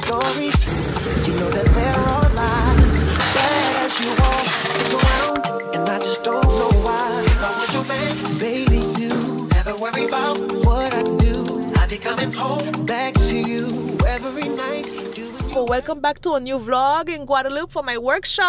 stories. You know that there are lies. Bad as you are, stick around, and I just don't know why. Know what you meant, baby, you never worry about what I do. I be coming home back to you every night. Welcome back to a new vlog in Guadeloupe for my workshop.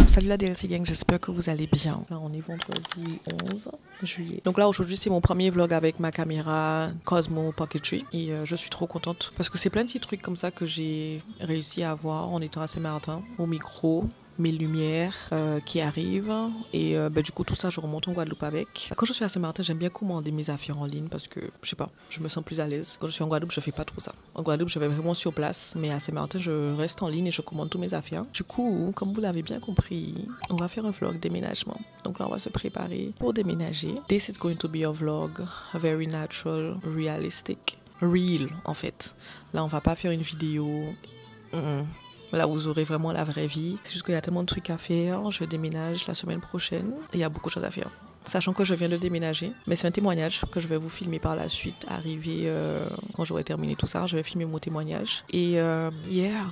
Salut la DLC gang, j'espère que vous allez bien. Là on est vendredi 11 juillet. Donc là aujourd'hui c'est mon premier vlog avec ma caméra Cosmo Pocketry et je suis trop contente parce que c'est plein de petits trucs comme ça que j'ai réussi à avoir en étant à Saint-Martin, au micro, mes lumières qui arrivent et du coup tout ça je remonte en Guadeloupe avec. Quand je suis à Saint-Martin j'aime bien commander mes affaires en ligne parce que je sais pas, je me sens plus à l'aise. Quand je suis en Guadeloupe je fais pas trop ça. En Guadeloupe je vais vraiment sur place mais à Saint-Martin je reste en ligne et je commande tous mes affaires. Du coup comme vous l'avez bien compris on va faire un vlog déménagement. Donc là on va se préparer pour déménager. This is going to be a vlog very natural, realistic, real en fait. Là on va pas faire une vidéo. Là, vous aurez vraiment la vraie vie. C'est juste qu'il y a tellement de trucs à faire. Je déménage la semaine prochaine et il y a beaucoup de choses à faire. Sachant que je viens de déménager, mais c'est un témoignage que je vais vous filmer par la suite. Arrivé quand j'aurai terminé tout ça, je vais filmer mon témoignage. Et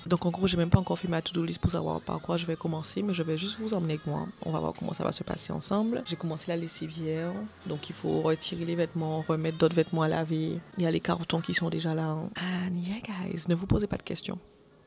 donc en gros, j'ai même pas encore fait ma to-do list pour savoir par quoi je vais commencer, mais je vais juste vous emmener avec moi. On va voir comment ça va se passer ensemble. J'ai commencé la lessivière, donc il faut retirer les vêtements, remettre d'autres vêtements à laver. Il y a les cartons qui sont déjà là. And yeah guys, ne vous posez pas de questions.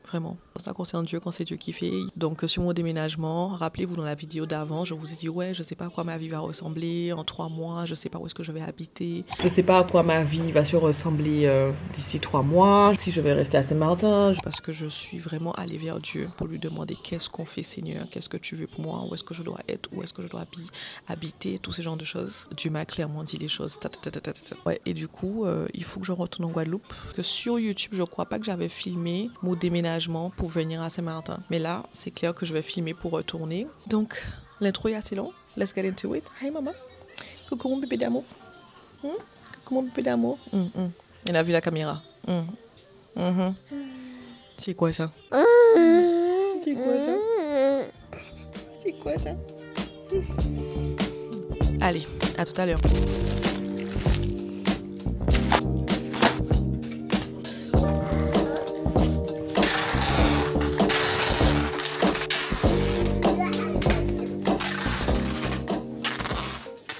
Vraiment. Ça concerne Dieu quand c'est Dieu qui fait. Donc sur mon déménagement, rappelez-vous dans la vidéo d'avant, je vous ai dit ouais, je sais pas à quoi ma vie va ressembler en 3 mois, je sais pas où est-ce que je vais habiter. Je sais pas à quoi ma vie va se ressembler d'ici 3 mois, si je vais rester à Saint-Martin. Parce que je suis vraiment allée vers Dieu pour lui demander qu'est-ce qu'on fait Seigneur, qu'est-ce que tu veux pour moi, où est-ce que je dois être, où est-ce que je dois habiter, tous ces genres de choses. Dieu m'a clairement dit les choses. Ouais, et du coup, il faut que je retourne en Guadeloupe. Parce que sur YouTube, je crois pas que j'avais filmé mon déménagement pour venir à Saint-Martin. Mais là, c'est clair que je vais filmer pour retourner. Donc, l'intro est assez long. Let's get into it. Hey maman. Coucou mon bébé d'amour. Coucou mon bébé d'amour. Il a vu la caméra. C'est quoi ça? C'est quoi ça? C'est quoi ça? Allez, à tout à l'heure.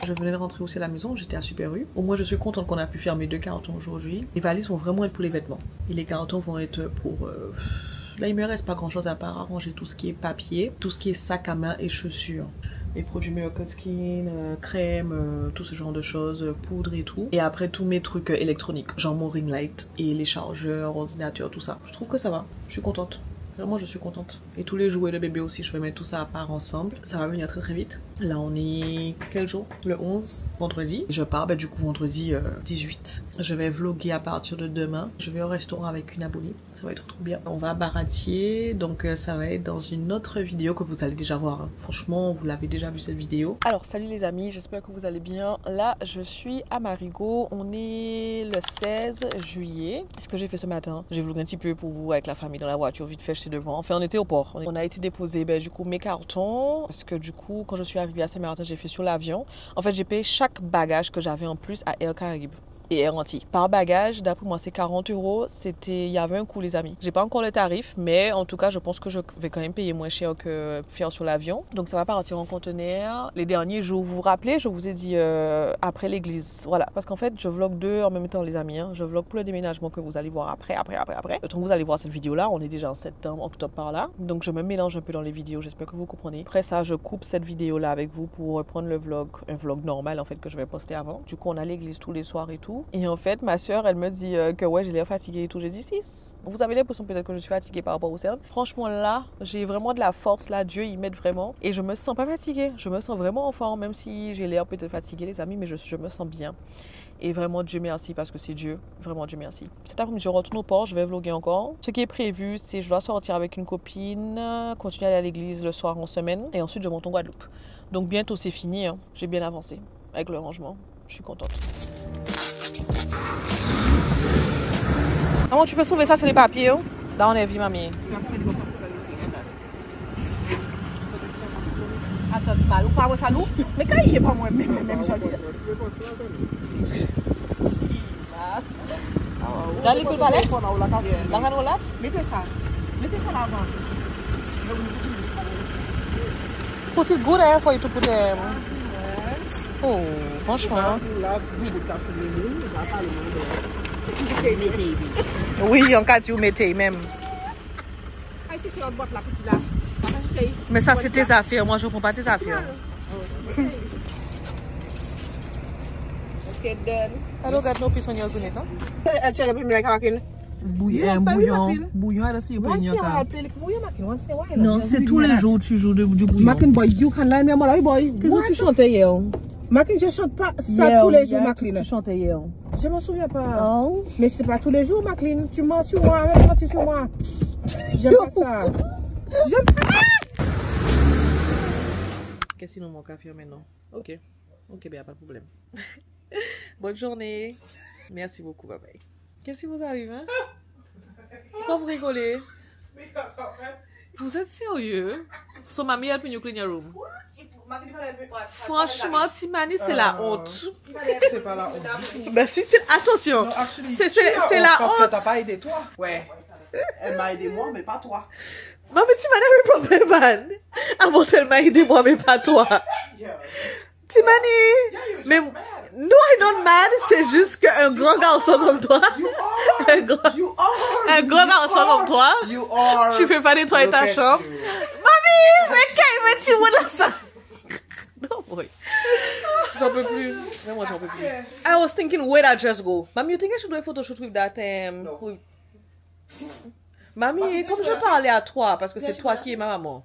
Je venais de rentrer aussi à la maison, j'étais à Super U. Au moins, je suis contente qu'on a pu faire mes 2 cartons aujourd'hui. Les valises vont vraiment être pour les vêtements. Et les cartons vont être pour... Là, il me reste pas grand chose à part arranger tout ce qui est papier, tout ce qui est sac à main et chaussures. Les produits Miracle Skin, crème, tout ce genre de choses, poudre et tout. Et après, tous mes trucs électroniques, genre mon ring light et les chargeurs, ordinateurs, tout ça. Je trouve que ça va, je suis contente. Vraiment, je suis contente. Et tous les jouets de bébé aussi, je vais mettre tout ça à part ensemble. Ça va venir très très vite. Là, on est... Quel jour? Le 11, vendredi. Je pars, du coup, vendredi 18. Je vais vlogger à partir de demain. Je vais au restaurant avec une abonnée. Ça va être trop bien. On va à Baratier, donc ça va être dans une autre vidéo que vous allez déjà voir. Franchement, vous l'avez déjà vu cette vidéo. Alors, salut les amis, j'espère que vous allez bien. Là, je suis à Marigot. On est le 16 juillet. Ce que j'ai fait ce matin, j'ai vlogué un petit peu pour vous avec la famille dans la voiture, vite fait, j'étais devant. Enfin, on était au port. On a été déposer du coup mes cartons parce que du coup, quand je suis arrivée à Saint-Martin, j'ai fait sur l'avion. En fait, j'ai payé chaque bagage que j'avais en plus à Air Caraïbes. Et Air Antilles. Par bagage, d'après moi, c'est 40 €. Il y avait un coût, les amis. J'ai pas encore le tarif, mais en tout cas, je pense que je vais quand même payer moins cher que faire sur l'avion. Donc, ça va partir en conteneur. Les derniers jours, vous vous rappelez, je vous ai dit après l'église. Voilà. Parce qu'en fait, je vlog 2 en même temps, les amis. Je vlog pour le déménagement que vous allez voir après. Donc, vous allez voir cette vidéo-là. On est déjà en septembre, octobre par là. Donc, je me mélange un peu dans les vidéos. J'espère que vous comprenez. Après ça, je coupe cette vidéo-là avec vous pour reprendre le vlog. Un vlog normal, en fait, que je vais poster avant. Du coup, on a l'église tous les soirs et tout. Et en fait, ma soeur, elle me dit que ouais, j'ai l'air fatiguée et tout. J'ai dit, si, vous avez l'impression peut-être que je suis fatiguée par rapport au CERN. Franchement, là, j'ai vraiment de la force. Là, Dieu, il m'aide vraiment. Et je me sens pas fatiguée. Je me sens vraiment en forme, même si j'ai l'air peut-être fatiguée, les amis, mais je me sens bien. Et vraiment, Dieu merci parce que c'est Dieu. Vraiment, Dieu merci. Cet après-midi, je retourne au port, je vais vlogger encore. Ce qui est prévu, c'est que je dois sortir avec une copine, continuer à aller à l'église le soir en semaine. Et ensuite, je monte en Guadeloupe. Donc, bientôt, c'est fini. Hein. J'ai bien avancé avec le rangement. Je suis contente. Maman, tu peux sauver ça, c'est les papiers. Hein? Dans les vies, mamie. Attends, tu parles ou pas ça nous? Mais quand il est pas moi, même je dis. Dans les palettes? Dans la roulette? Mettez ça. Mettez ça là-bas. Put it good for you to put them. Oh, franchement. Oui, en cas tu mettez même. Mais ça, c'est tes affaires. Moi, je ne prends pas tes affaires. Okay, done. I don't got no piece on your gunnet, no? Bouillon, Bouillon, elle aussi, non, c'est tous les jours tu joues du bouillon. Mackin boy, you can lie me my boy. Qu'est-ce que tu chantais hier? Mackin, je chante pas ça tous les jours, Mackin. Tu chantais hier. Je m'en souviens pas. Oh. Mais c'est pas tous les jours, Mackin. Tu mens sur moi, même quand tu sur moi. J'aime pas ça. J'aime pas. Qu'est-ce qu'il nous manque à faire maintenant? Ok. Ok, bien, pas de problème. Bonne journée. Merci beaucoup, bye bye. Qu'est-ce qui vous arrive, hein? Pourquoi vous rigolez? Vous êtes sérieux? So, mamie help you clean your room. Franchement, Timani, c'est la honte. C'est pas la honte. Ben si, c'est... Attention. Non, actually, c'est la parce honte. que t'as pas aidé toi. Ouais. Elle m'a aidé moi, mais pas toi. Non, mais Timani a un problème, man. Ah bon, elle m'a aidé moi, mais pas toi. Yeah. Timani! Mais... No, I don't mad. C'est juste qu'un grand garçon comme toi... Un grand garçon comme toi... You are. Tu peux pas nettoyer Look ta at chambre. you. Mamie, mais qu'est-ce que tu veux là ça? Non, boy. J'en peux plus. Vraiment, j'en peux plus. I was thinking, where did I just go? Mamie, you think I should do a photo shoot with that? No. Mamie, comme je parlais à toi, parce que c'est toi qui es ma maman.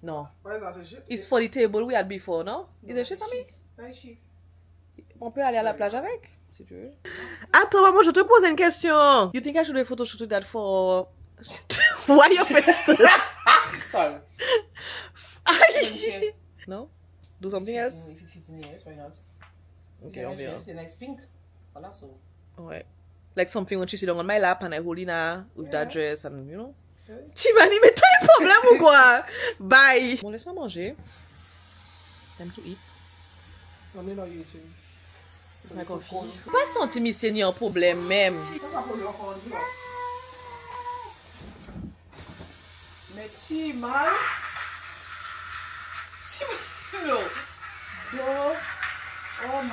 Non. Why is that a shit? It's for the table we had before, no? Is it shit, mamie? On peut aller à la plage avec, si tu veux. Attends, maman, je te pose une question. You think I should do a photo shoot with that for... Why your face? Sorry. No? Do something else? If it fits in, yes, why not? Okay, on verra. C'est nice pink. Voilà, so. Ouais. Like something when she sit down on my lap and I hold in her with that dress and, you know? Timani, mais t'as un problème ou quoi? Bye! Bon, laisse-moi manger. Time to eat. On est dans YouTube. Ma coffee. Pas senti mi c'est ni un problème même. Mais Timani.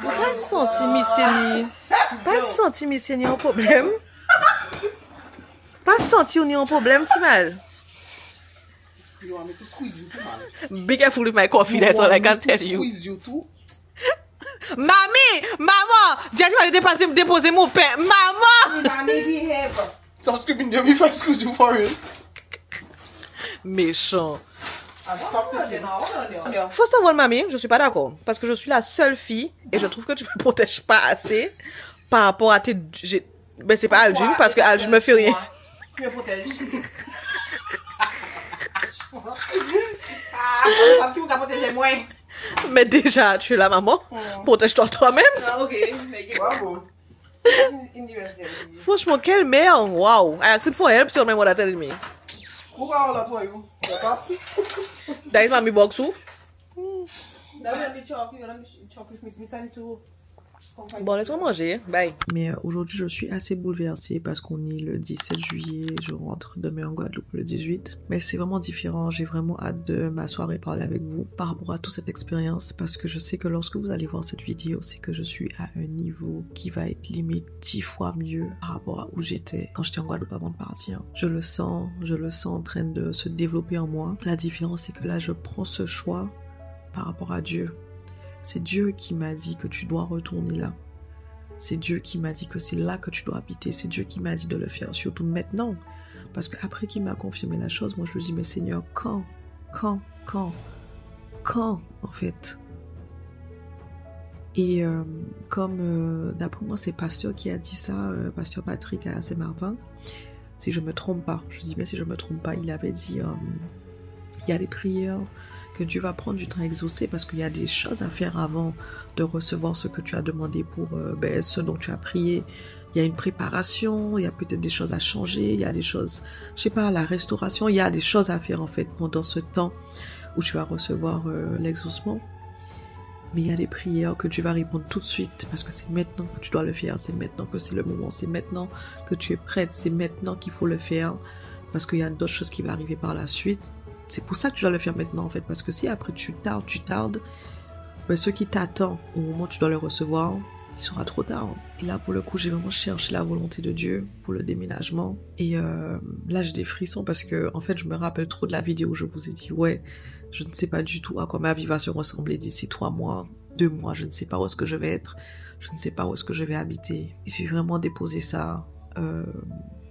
Pas senti mi c'est ni. Pas senti mi c'est ni un problème. Pas senti ou ni un problème, Timal. You want me to squeeze you too, man? Be careful with my coffee, that's all I can tell you. Squeeze you too? Mamie! Maman! Dis-moi, tu vas déposer mon pain. Maman! Mommy, behave. Stop screaming there before I squeeze you for real. Méchant. Stop thinking. First of all, mamie, je suis pas d'accord. Parce que je suis la seule fille et je trouve que tu me protèges pas assez par rapport à tes... Ben, c'est pas Aljun parce que Aljun me fait rien. Tu me protèges. Qui vous protéger moi? Mais déjà, tu es la maman. Protège-toi toi-même. Ah, ok. Bravo. Franchement, quelle merde. Wow. I asked for help, so what are telling me. Pourquoi on l'a for you? T'as pas? That is mommy box ou? Bon, laisse-moi manger. Bye. Mais aujourd'hui, je suis assez bouleversée parce qu'on est le 17 juillet. Je rentre demain en Guadeloupe le 18. Mais c'est vraiment différent. J'ai vraiment hâte de m'asseoir et parler avec vous par rapport à toute cette expérience parce que je sais que lorsque vous allez voir cette vidéo, c'est que je suis à un niveau qui va être limite 10 fois mieux par rapport à où j'étais quand j'étais en Guadeloupe avant de partir. Je le sens en train de se développer en moi. La différence, c'est que là, je prends ce choix par rapport à Dieu. C'est Dieu qui m'a dit que tu dois retourner là. C'est Dieu qui m'a dit que c'est là que tu dois habiter. C'est Dieu qui m'a dit de le faire, surtout maintenant. Parce qu'après qu'il m'a confirmé la chose, moi je lui dis, mais Seigneur, quand, en fait. Et comme d'après moi, c'est pasteur qui a dit ça, pasteur Patrick à Saint-Martin, si je me trompe pas, je dis bien si je me trompe pas, il avait dit, il y a des prières que Dieu va prendre du temps à exaucer parce qu'il y a des choses à faire avant de recevoir ce que tu as demandé pour ce dont tu as prié. Il y a une préparation, il y a peut-être des choses à changer, il y a des choses, je sais pas, la restauration, il y a des choses à faire en fait pendant ce temps où tu vas recevoir l'exaucement. Mais il y a des prières que Dieu va répondre tout de suite parce que c'est maintenant que tu dois le faire, c'est maintenant que c'est le moment, c'est maintenant que tu es prête, c'est maintenant qu'il faut le faire parce qu'il y a d'autres choses qui vont arriver par la suite. C'est pour ça que tu dois le faire maintenant en fait, parce que si après tu tardes, ben, ce qui t'attend au moment où tu dois le recevoir, il sera trop tard. Et là pour le coup j'ai vraiment cherché la volonté de Dieu pour le déménagement et là j'ai des frissons parce que en fait je me rappelle trop de la vidéo où je vous ai dit ouais, je ne sais pas du tout à quoi ma vie va se ressembler d'ici 3 mois, 2 mois, je ne sais pas où est-ce que je vais être, je ne sais pas où est-ce que je vais habiter. Et j'ai vraiment déposé ça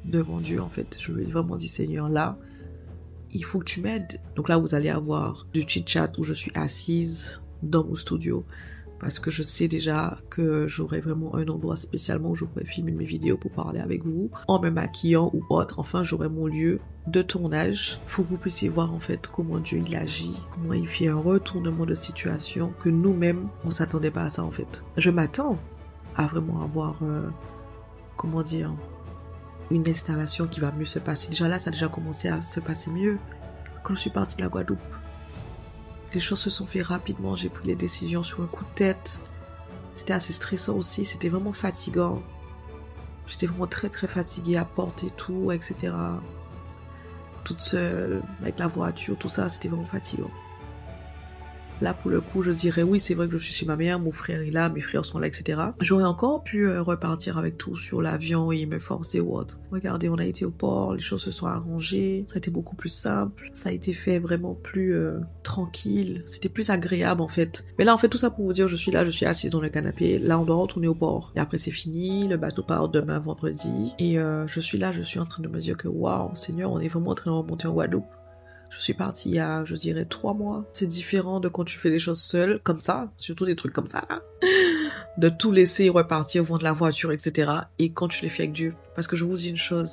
devant Dieu en fait. Je lui ai vraiment dit Seigneur, là, il faut que tu m'aides. Donc là vous allez avoir du chit-chat où je suis assise dans mon studio parce que je sais déjà que j'aurai vraiment un endroit spécialement où je pourrais filmer mes vidéos pour parler avec vous, en me maquillant ou autre. Enfin, j'aurai mon lieu de tournage. Faut que vous puissiez voir en fait comment Dieu il agit, comment il fait un retournement de situation que nous-mêmes, on s'attendait pas à ça en fait. Je m'attends à vraiment avoir, comment dire, une installation qui va mieux se passer. Déjà là, ça a déjà commencé à se passer mieux. Quand je suis partie de la Guadeloupe, les choses se sont faites rapidement, j'ai pris les décisions sur un coup de tête. C'était assez stressant aussi, c'était vraiment fatigant. J'étais vraiment très très fatiguée à porter tout, etc. Toute seule, avec la voiture, tout ça, c'était vraiment fatigant. Là, pour le coup, je dirais oui, c'est vrai que je suis chez ma mère, mon frère est là, mes frères sont là, etc. J'aurais encore pu repartir avec tout sur l'avion et me forcer ou autre. Regardez, on a été au port, les choses se sont arrangées, ça a été beaucoup plus simple, ça a été fait vraiment plus tranquille, c'était plus agréable en fait. Mais là, en fait, tout ça pour vous dire, je suis là, je suis assise dans le canapé, là, on doit retourner au port. Et après, c'est fini, le bateau part demain, vendredi. Et je suis là, je suis en train de me dire que waouh, Seigneur, on est vraiment en train de remonter en Guadeloupe. Je suis partie il y a, je dirais, 3 mois. C'est différent de quand tu fais les choses seule, comme ça, surtout des trucs comme ça, là. De tout laisser repartir, vendre la voiture, etc. Et quand tu les fais avec Dieu. Parce que je vous dis une chose,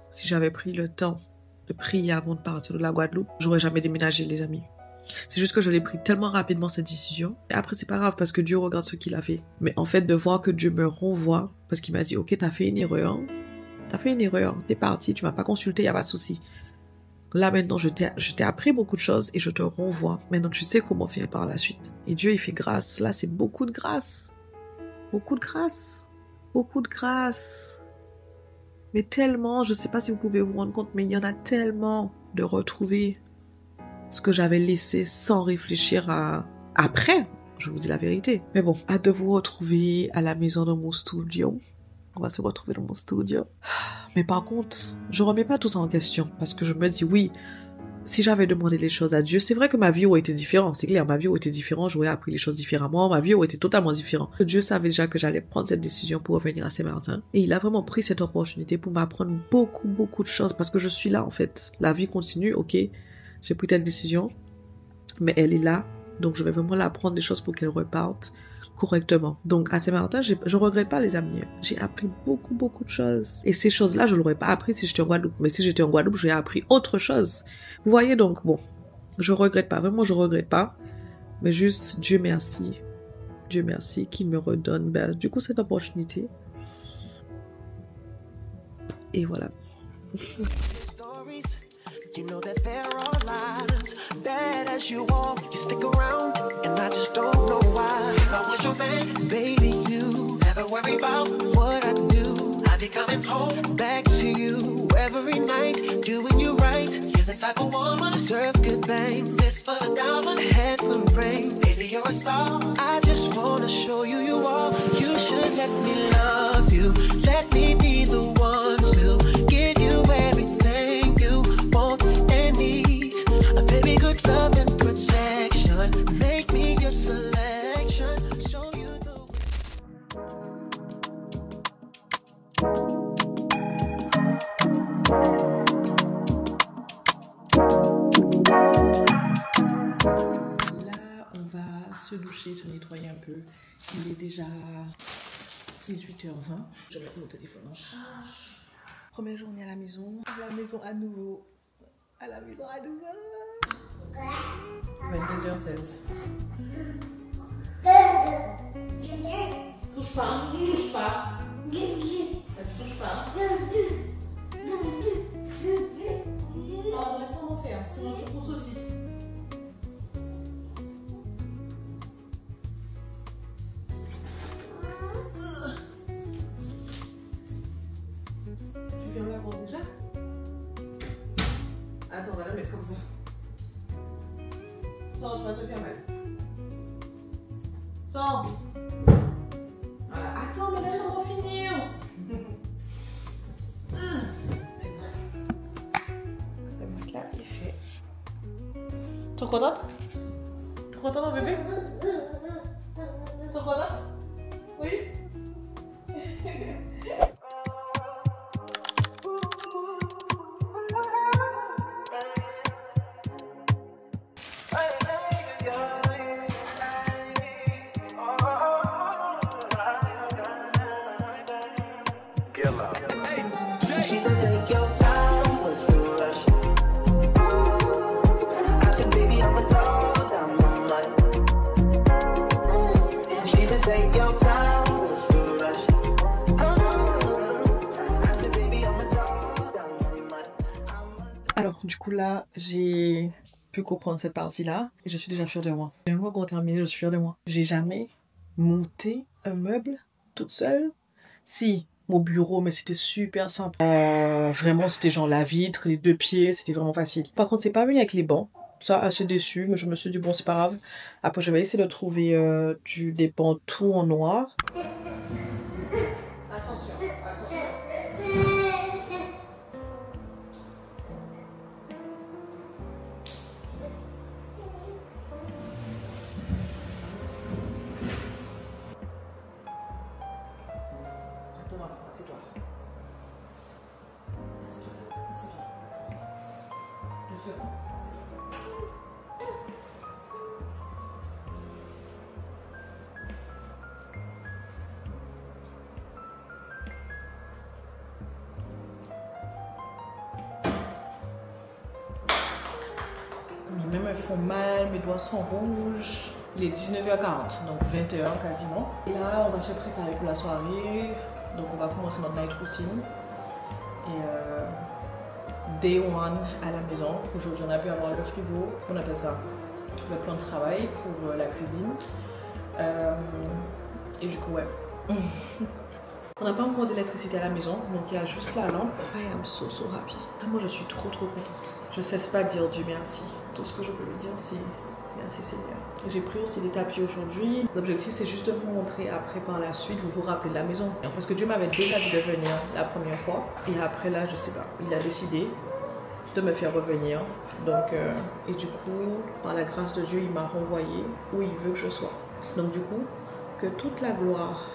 si j'avais pris le temps de prier avant de partir de la Guadeloupe, j'aurais jamais déménagé, les amis. C'est juste que je l'ai pris tellement rapidement, cette décision. Et après, c'est pas grave, parce que Dieu regarde ce qu'il a fait. Mais en fait, de voir que Dieu me renvoie, parce qu'il m'a dit, ok, t'as fait une erreur. T'as fait une erreur. T'es parti, tu m'as pas consulté, y a pas de souci. Là, maintenant, je t'ai appris beaucoup de choses et je te renvoie. Maintenant, tu sais comment faire par la suite. Et Dieu, il fait grâce. Là, c'est beaucoup de grâce. Beaucoup de grâce. Beaucoup de grâce. Mais tellement, je sais pas si vous pouvez vous rendre compte, mais il y en a tellement de retrouver ce que j'avais laissé sans réfléchir à... Après, je vous dis la vérité. Mais bon, hâte de vous retrouver à la maison dans mon studio. On va se retrouver dans mon studio. Mais par contre, je remets pas tout ça en question parce que je me dis oui, si j'avais demandé les choses à Dieu, c'est vrai que ma vie aurait été différente, c'est clair, ma vie aurait été différente, j'aurais appris les choses différemment, ma vie aurait été totalement différente. Dieu savait déjà que j'allais prendre cette décision pour revenir à Saint-Martin et il a vraiment pris cette opportunité pour m'apprendre beaucoup de choses parce que je suis là en fait. La vie continue, ok, j'ai pris telle décision, mais elle est là, donc je vais vraiment l'apprendre des choses pour qu'elle reparte correctement. Donc à Saint-Martin, je regrette pas les amis. J'ai appris beaucoup de choses. Et ces choses-là, je l'aurais pas appris si j'étais en Guadeloupe. Mais si j'étais en Guadeloupe, j'aurais appris autre chose. Vous voyez donc, bon, je regrette pas. Vraiment, je regrette pas. Mais juste, Dieu merci. Dieu merci qui me redonne du coup cette opportunité. Et voilà. You know that there are lies, bad as you are, you stick around, and I just don't know why. If I was your man, baby, you never worry about what I do. I'd be coming home, back to you, every night, doing you right. You're the type of woman, deserve good things. Fist full of diamonds, head full of rain. Baby, you're a star, I just wanna show you you are. You should let me love you, let me be the one to give you everything you want and need. A very good love and protection. Make me your selection. Show you the Là, on va se doucher, se nettoyer un peu. Il est déjà 18h20. Je mets mon téléphone en charge. Première journée à la maison. À la maison à nouveau. À la maison à nouveau. 22h16. Touche pas, touche pas. Ça te touche pas. Non, laisse-moi m'en faire, sinon je pousse aussi. Attends, on va la mettre comme ça. Sors, tu vas te faire mal. Sors. Voilà. Attends, mais laisse-moi finir. C'est bon. Le matelas est fait. T'es contente? T'es contente, mon bébé? T'es contente? Oui? She said, take your time, what's the rush? I said, baby, I'm a dog, I'm a mutt. She said, take your time, what's the rush? I said, baby, I'm a dog, I'm a mutt. Alors, du coup, là, j'ai pu comprendre cette partie-là et je suis déjà fière de moi. Une fois qu'on a terminé, je suis fière de moi. J'ai jamais monté un meuble toute seule. Si, mon bureau, mais c'était super simple. Vraiment, c'était genre la vitre, les deux pieds, c'était vraiment facile. Par contre, c'est pas venu avec les bancs. Ça, assez déçu, mais je me suis dit, bon, c'est pas grave. Après, je vais essayer de trouver des bancs tout en noir. Attention, attention. Assieds-toi. Assieds-toi. Assieds-toi. 2 secondes. Mes mains me font mal, mes doigts sont rouges. Il est 19h40, donc 20h quasiment. Et là, on va se préparer pour la soirée. Donc on va commencer notre night routine. Et day one à la maison. Aujourd'hui, on a pu avoir le frigo. On appelle ça le plan de travail pour la cuisine. Et du coup, ouais. On n'a pas encore d'électricité à la maison, donc il y a juste la lampe. I am so happy. Moi, je suis trop contente. Je cesse pas de dire Dieu merci. Tout ce que je peux lui dire, c'est merci Seigneur. J'ai pris aussi des tapis aujourd'hui. L'objectif, c'est juste de vous montrer après, par la suite, vous vous rappelez de la maison. Parce que Dieu m'avait déjà dit de venir la première fois. Et après, là, je sais pas. Il a décidé de me faire revenir. Donc, et du coup, par la grâce de Dieu, il m'a renvoyé où il veut que je sois. Donc, du coup, que toute la gloire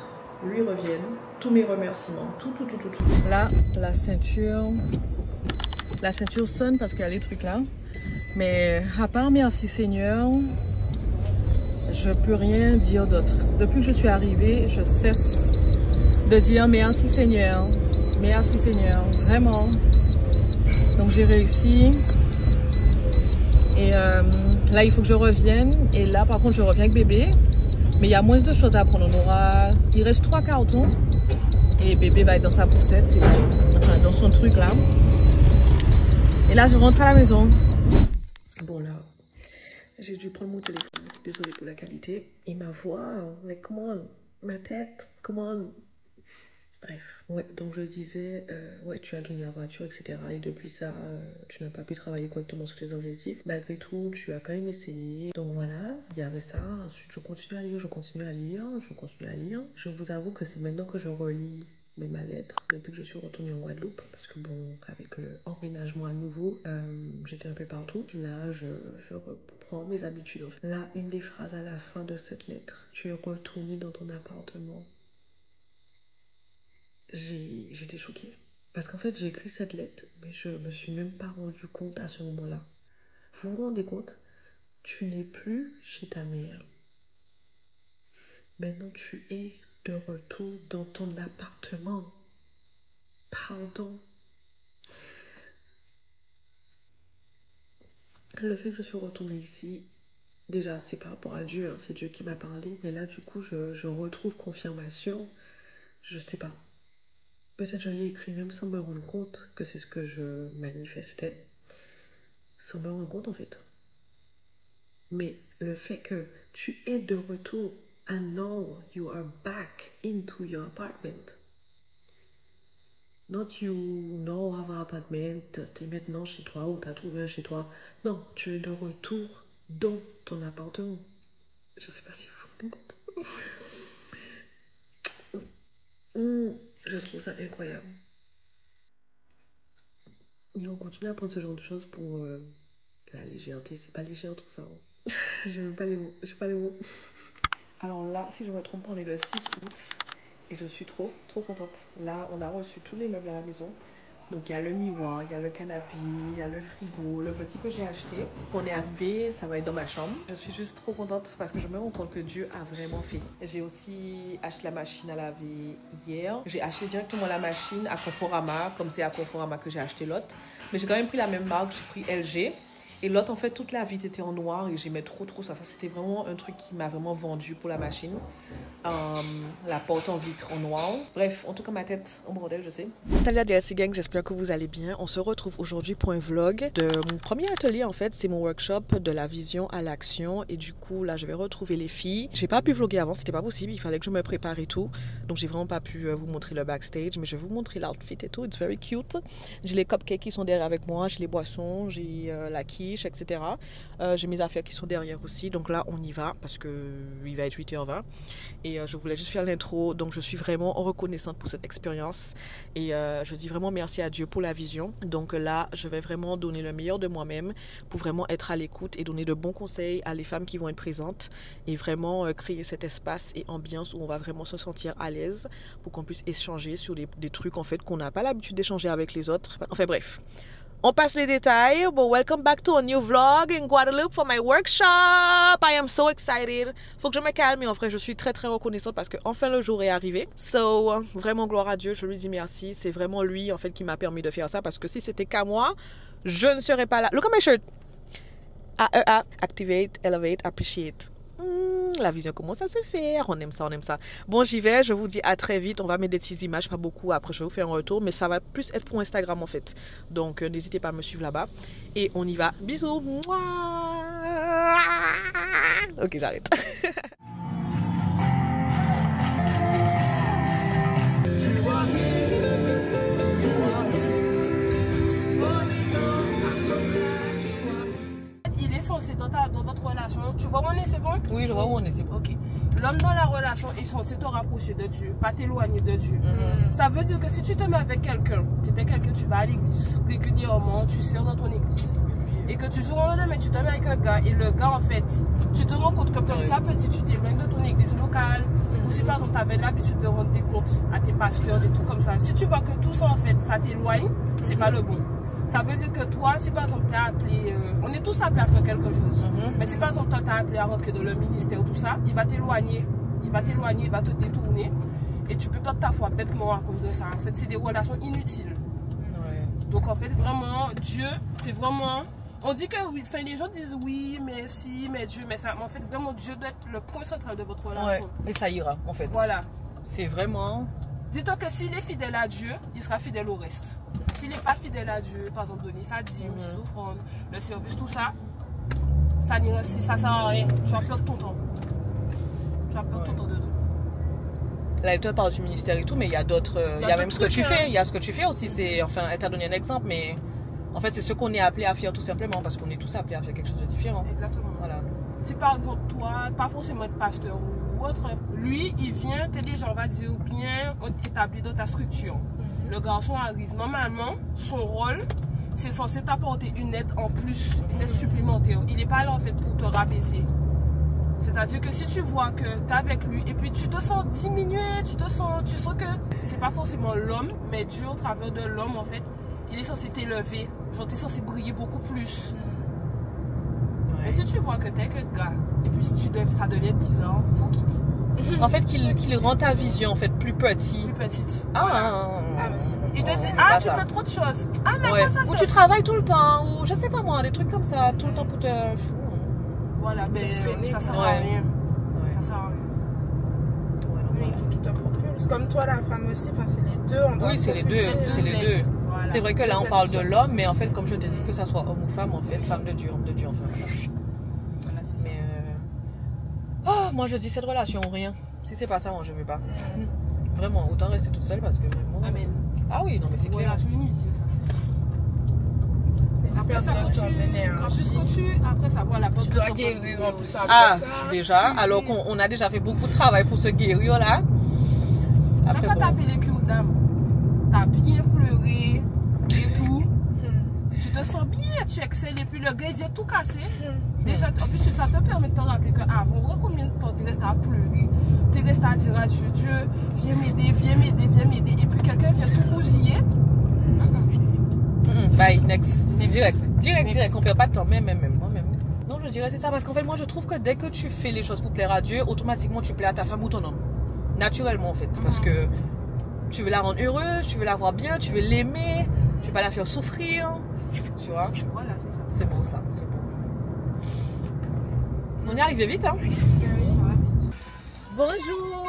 lui revienne, tous mes remerciements, tout. Là, la ceinture sonne parce qu'il y a les trucs là. Mais à part merci Seigneur, je peux rien dire d'autre. Depuis que je suis arrivée, je cesse de dire merci Seigneur, vraiment. Donc j'ai réussi. Et là, il faut que je revienne. Et là, par contre, je reviens avec bébé. Mais il y a moins de choses à prendre. Il reste 3 cartons. Et bébé va être dans sa poussette, enfin dans son truc là. Et là, je rentre à la maison. Bon là, j'ai dû prendre mon téléphone. Désolée pour la qualité. Et ma voix, mais comment, ma tête, comment... Bref, ouais, donc je disais, ouais, tu as gagné la voiture, etc. Et depuis ça, tu n'as pas pu travailler correctement sur tes objectifs. Malgré tout, tu as quand même essayé. Donc voilà, il y avait ça. Ensuite, je continue à lire. Je vous avoue que c'est maintenant que je relis ma lettre depuis que je suis retournée en Guadeloupe. Parce que bon, avec l'emménagement à nouveau, j'étais un peu partout. Là, je reprends mes habitudes. Là, une des phrases à la fin de cette lettre. Tu es retourné dans ton appartement. J'étais choquée. Parce qu'en fait, j'ai écrit cette lettre, mais je me suis même pas rendu compte à ce moment-là. Vous vous rendez compte? Tu n'es plus chez ta mère. Maintenant, tu es de retour dans ton appartement. Pardon. Le fait que je suis retournée ici, déjà, c'est par rapport à Dieu, hein, c'est Dieu qui m'a parlé. Mais là, du coup, je retrouve confirmation. Je sais pas. Peut-être je l'ai écrit même sans me rendre compte que c'est ce que je manifestais. Sans me rendre compte, en fait. Mais le fait que tu es de retour, and now you are back into your apartment. Not you, non, avoir un appartement, t'es maintenant chez toi ou t'as trouvé un chez toi. Non, tu es de retour dans ton appartement. Je sais pas si vous vous rendez compte. Je trouve ça incroyable. Et on continue à prendre ce genre de choses pour la légèreté. C'est pas léger tout ça. Hein. J'ai pas les mots. J'ai pas les mots. Alors là, si je me trompe pas, on est le 6 août. Et je suis trop contente. Là, on a reçu tous les meubles à la maison. Donc, il y a le miroir, il y a le canapé, il y a le frigo, le petit que j'ai acheté. Quand on est arrivé, ça va être dans ma chambre. Je suis juste trop contente parce que je me rends compte que Dieu a vraiment fait. J'ai aussi acheté la machine à laver hier. J'ai acheté directement la machine à Conforama, comme c'est à Conforama que j'ai acheté l'autre. Mais j'ai quand même pris la même marque, j'ai pris LG. Et l'autre, en fait, toute la vitre était en noir et j'aimais trop ça. Ça, c'était vraiment un truc qui m'a vraiment vendu pour la machine. La porte en vitre en noir. Bref, en tout cas, ma tête en bordel, je sais. Salut la DLC Gang, j'espère que vous allez bien. On se retrouve aujourd'hui pour un vlog de mon premier atelier, en fait. C'est mon workshop de la vision à l'action. Et du coup, là, je vais retrouver les filles. J'ai pas pu vlogger avant, c'était pas possible. Il fallait que je me prépare et tout. Donc, j'ai vraiment pas pu vous montrer le backstage. Mais je vais vous montrer l'outfit et tout. It's very cute. J'ai les cupcakes qui sont derrière avec moi. J'ai les boissons. J'ai la quiche, etc. J'ai mes affaires qui sont derrière aussi. Donc là, on y va parce que il va être 8h20. Et je voulais juste faire l'intro. Donc, je suis vraiment reconnaissante pour cette expérience. Et je dis vraiment merci à Dieu pour la vision. Donc là, je vais vraiment donner le meilleur de moi-même pour vraiment être à l'écoute et donner de bons conseils à les femmes qui vont être présentes et vraiment créer cet espace et ambiance où on va vraiment se sentir à l'aise pour qu'on puisse échanger sur des trucs en fait qu'on n'a pas l'habitude d'échanger avec les autres. Enfin bref. On passe les détails, but welcome back to a new vlog in Guadeloupe for my workshop. I am so excited. Faut que je me calme et en vrai, je suis très reconnaissante parce que enfin le jour est arrivé. So, vraiment gloire à Dieu, je lui dis merci. C'est vraiment lui en fait qui m'a permis de faire ça parce que si c'était qu'à moi, je ne serais pas là. Look at my shirt. AEA, activate, elevate, appreciate. La vision commence à se faire, on aime ça. Bon, j'y vais, je vous dis à très vite, on va mettre des petites images, pas beaucoup, après je vais vous faire un retour, mais ça va plus être pour Instagram en fait. Donc n'hésitez pas à me suivre là-bas et on y va. Bisous. Ok, j'arrête. Censé dans votre relation, tu vois où on est, c'est bon? Oui, je vois où on est, c'est bon. Ok. L'homme dans la relation est censé te rapprocher de Dieu, pas t'éloigner de Dieu. Ça veut dire que si tu te mets avec quelqu'un, tu vas à l'église régulièrement, tu sers dans ton église. Et que tu joues en mais tu te mets avec un gars, et le gars en fait, tu te rends compte que petit à petit tu t'éloignes de ton église locale, ou si par exemple tu avais l'habitude de rendre des comptes à tes pasteurs, des trucs comme ça. Si tu vois que tout ça en fait, ça t'éloigne, c'est pas le bon. Ça veut dire que toi, si par exemple tu es appelé, on est tous appelés à faire quelque chose, mais si par exemple toi tu es appelé à rentrer dans le ministère ou tout ça, il va t'éloigner, il va te détourner et tu peux perdre ta foi bêtement à cause de ça. En fait, c'est des relations inutiles. Ouais. Donc en fait, vraiment, Dieu, c'est vraiment... On dit que oui, enfin, les gens disent oui, mais si, mais Dieu, mais ça. Mais en fait, vraiment, Dieu doit être le point central de votre relation. Ouais. Et ça ira, en fait. Voilà. C'est vraiment... Dis-toi que s'il est fidèle à Dieu, il sera fidèle au reste. S'il n'est pas fidèle à Dieu, par exemple donner sa dîme, le service, tout ça, ça sert à rien. Tu vas perdre ton temps. Tu vas perdre ton temps dedans. Là, tu parles du ministère et tout, mais il y a d'autres... Il y a même ce que tu fais. Il y a ce que tu fais aussi. Enfin, elle t'a donné un exemple, mais en fait, c'est ce qu'on est appelé à faire tout simplement, parce qu'on est tous appelés à faire quelque chose de différent. Exactement. Voilà. Si par exemple, toi, pas forcément être pasteur ou autre, lui, il vient, t'aider, on va dire, bien établi dans ta structure. Le garçon arrive. Normalement, son rôle, c'est censé t'apporter une aide en plus, une aide supplémentaire. Il n'est pas là en fait pour te rabaisser. C'est-à-dire que si tu vois que tu es avec lui et puis tu te sens diminué, tu sens que c'est pas forcément l'homme, mais Dieu au travers de l'homme en fait, il est censé t'élever. Genre, tu es censé briller beaucoup plus. Mais si tu vois que tu es que gars et puis ça devient bizarre, faut quitter. En fait, qu'il rend ta vision en fait plus petite. Il te dit, tu fais trop de choses. Mais ça, ou tu travailles tout le temps, ou je sais pas moi, des trucs comme ça, tout le temps pour te... Voilà, mais ça sert à rien. Ça sert à rien. Mais il faut qu'il te propulse. Comme toi, la femme aussi, enfin, c'est les deux. Oui, c'est les deux. Voilà. C'est vrai que là, on parle de l'homme, mais en fait, comme je te dis, que ça soit homme ou femme, en fait, femme de Dieu, homme de Dieu, enfin, voilà. Voilà, c'est ça. Moi je dis cette relation ou rien. Si c'est pas ça, moi je veux pas. Vraiment, autant rester toute seule parce que vraiment. Amen. Ah oui, non mais c'est clair. Relation initiée, ça. Après ça, après ça, voilà. Tu dois guérir en plus après Ah, ça. déjà, alors qu'on a déjà fait beaucoup de travail pour se guérir là. Après, Quand t'as bon. fait les cures d'âme, t'as bien pleuré et tout. Tu te sens bien, tu excelles et puis le gars il vient tout casser. Déjà, en plus, ça te permet de te rappeler qu'avant, combien de temps tu restes à pleurer, tu restes à dire à Dieu, Dieu, viens m'aider, viens m'aider, viens m'aider. Et puis quelqu'un vient tout bousiller. Bye, next. Direct. On perd pas de temps, même. Moi-même. Non, je dirais c'est ça parce qu'en fait, moi je trouve que dès que tu fais les choses pour plaire à Dieu, automatiquement tu plais à ta femme ou ton homme. Naturellement en fait. Parce que tu veux la rendre heureuse, tu veux la voir bien, tu veux l'aimer, tu veux pas la faire souffrir. Tu vois? Voilà, c'est ça. C'est beau ça, c'est beau. On y arrive vite, hein? Ça va vite. Bonjour!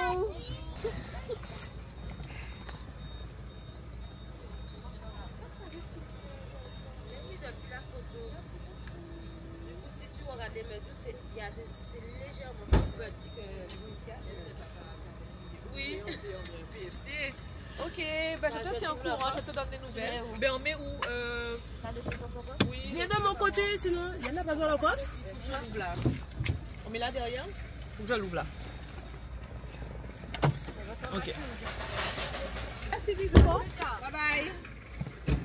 Oui. Ok, ben je te tiens au courant, je te donne des nouvelles. Ben on met où Oui. Viens de mon côté, sinon, il y en a pas besoin encore. Je l'ouvre là. On met là derrière ou je l'ouvre là? Ok. Merci, bisous. Bye bye.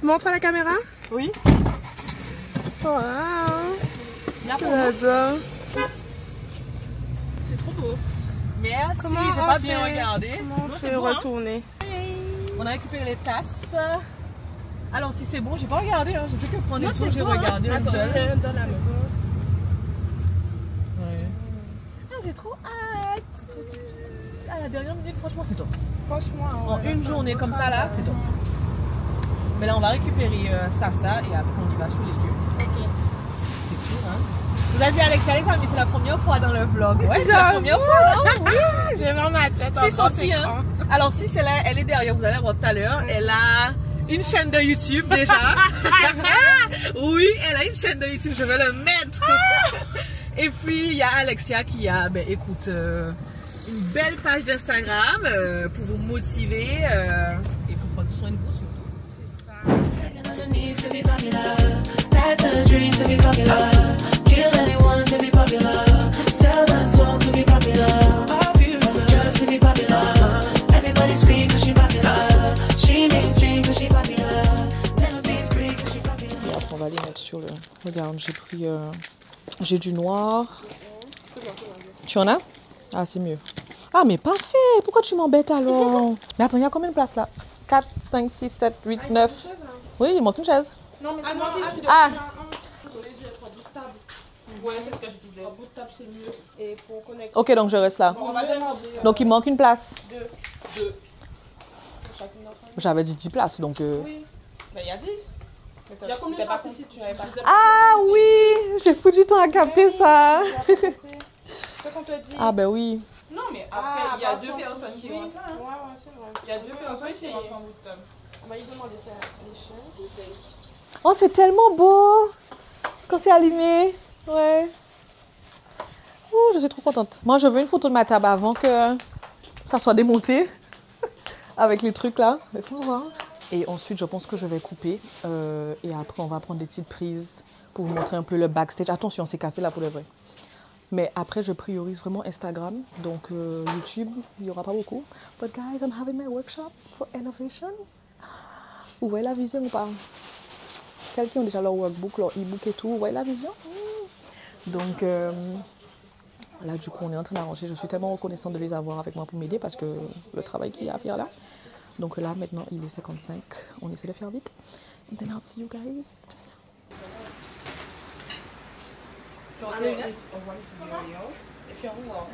Montre à la caméra. Oui. Wow. J'adore. C'est trop beau. Merci, Comment j'ai on pas fait? bien regardé. Comment Non, on c'est fait bon, hein? retourner? On a récupéré les tasses. Alors si c'est bon, j'ai pas regardé, hein. J'ai fait que prendre les tours, j'ai bon, hein. regardé un Attends, seul. c'est dans la main. Ouais. Ah, j'ai trop hâte. À la dernière minute, franchement, c'est top. Franchement, En une journée comme ça, là, c'est top. Mais là, on va récupérer ça et après, on y va sur les lieux. Ok. C'est tout, hein. Vous avez vu Alexia, les amis, c'est la première fois dans le vlog. Ouais, c'est la première fois, non? Oui. J'ai vraiment ma tête. C'est son aussi, hein. Alors, si c'est là, elle est derrière, vous allez voir tout à l'heure. Elle a une chaîne de YouTube déjà. Oui, elle a une chaîne de YouTube, je vais le mettre. Et puis, il y a Alexia qui a, ben écoute, une belle page d'Instagram pour vous motiver et pour prendre soin de vous surtout. Underneath to be popular, that's a dream to be popular. Kill anyone to be popular, sell my soul to be popular. Just to be popular, everybody scream 'cause she popular. She mainstream 'cause she popular. Never be free 'cause she popular. Et après, on va les mettre sur le. Regarde, j'ai pris. J'ai du noir. Tu en as? Ah, c'est mieux. Ah, mais parfait! Pourquoi tu m'embêtes alors? Mais attends, il y a combien de places là? 4, 5, 6, 7, 8, 9. Oui, il manque une chaise. Non, mais c'est Ah! Ouais, c'est ce que je disais. Un bout de table, c'est mieux. Et pour connecter. Ok, donc je reste là. On va demander. Donc il manque une place. Deux. Chacune d'entre elles. J'avais dit 10 places, donc... Oui. Ben, il y a 10. Il y a combien de parties si tu n'avais pas Ah oui! J'ai pris du temps à capter ça. Ce qu'on te dit. Ah ben oui. Non, mais après, il y a deux personnes qui rentrent là. Ouais, ouais, c'est vrai. Il y a deux personnes qui rentrent en bout de table. On va lui demander ça à l'échelle. Oh, c'est tellement beau quand c'est allumé. Ouais. Ouh, je suis trop contente. Moi, je veux une photo de ma table avant que ça soit démonté. Avec les trucs là. Laisse-moi voir. Et ensuite, je pense que je vais couper. Et après, on va prendre des petites prises pour vous montrer un peu le backstage. Attention, c'est cassé là pour le vrai. Mais après, je priorise vraiment Instagram. Donc, YouTube, il n'y aura pas beaucoup. But guys, I'm having my workshop for innovation. Où est la vision ou pas? Celles qui ont déjà leur workbook, leur e-book et tout, où est la vision? Donc, là, du coup, on est en train d'arranger. Je suis tellement reconnaissante de les avoir avec moi pour m'aider parce que le travail qu'il y a à faire là. Donc là, maintenant, il est 55. On essaie de faire vite. And then I'll see you guys just now. Tu vois les lunettes? On voit les vidéos. Et puis on voit.